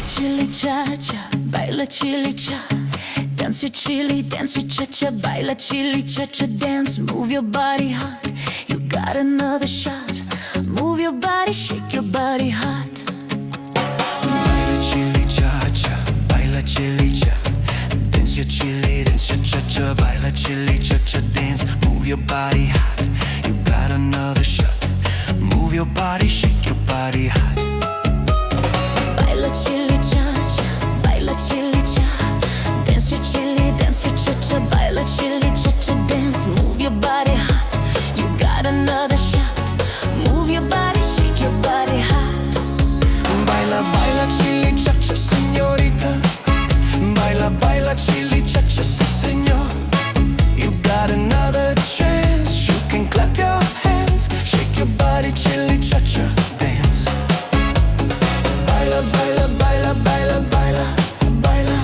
chili cha-cha, baila chili cha. Dance your chili, dance your cha-cha, baila chili cha-cha dance. Move your body hot, you got another shot. Move your body, shake your body hot. Baila chili cha-cha, baila chili cha. Dance your chili, dance your cha-cha, baila chili cha-cha dance. Move your body hot, you got another shot. Move your body, shake your body hot. Baila chili cha-cha, baila chili cha. Dance your chili, dance your cha-cha, baila chili cha-cha dance. Move your body hot, you got another shot. Move your body, shake your body hot. Baila, baila chili cha-cha, señorita. Baila, baila chili cha-cha, sí, señor. You got another chance, you can clap your hands. Shake your body, chili cha-cha dance. Baila, baila, baila, baila, baila, baila.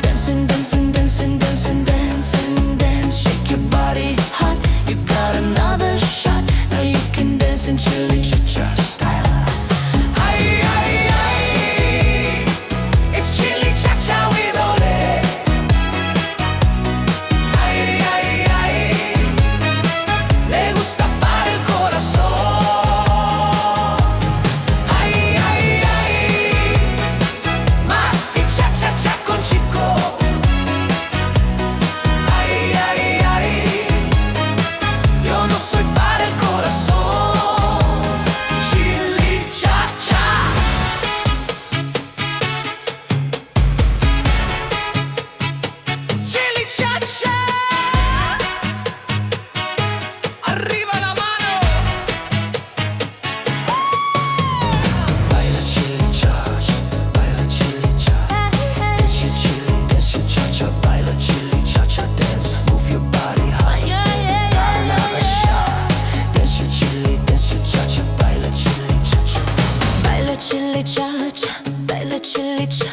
Dancing, dancing, dancing, dancing, dancing, dance. Shake your body hot, you got another shot. Now you can dance in chili Cha-cha style. Ay, ay, ay. It's chili cha-cha with ole. Ay, ay, ay. Le gusta para el corazón. Ay, ay, ay. Más si cha-cha-cha con chico. Ay, ay, ay. Yo no soy para el corazón. Chili cha-cha. Chili cha-cha. Arriba la mano. Baila chili cha-cha, baila chili cha. Dance your chili, dance your cha-cha, baila chili cha-cha dance. Move your body hot. Got another shot. Dance your chili, dance your cha-cha, baila chili cha-cha dance. Baila chili cha-cha, baila chili cha.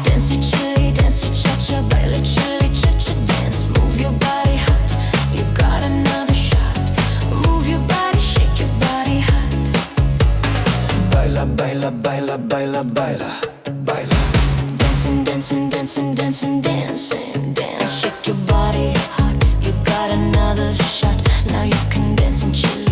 Dance your chili, dance your cha-cha, baila chili cha-cha dance. Move your body hot, you got another shot. Move your body, shake your body hot. Baila, baila, baila, baila, baila, baila. Dancing, dancing, dancing, dancing, dancing, dance. Shake your body hot, you got another shot. Now you can dance in chili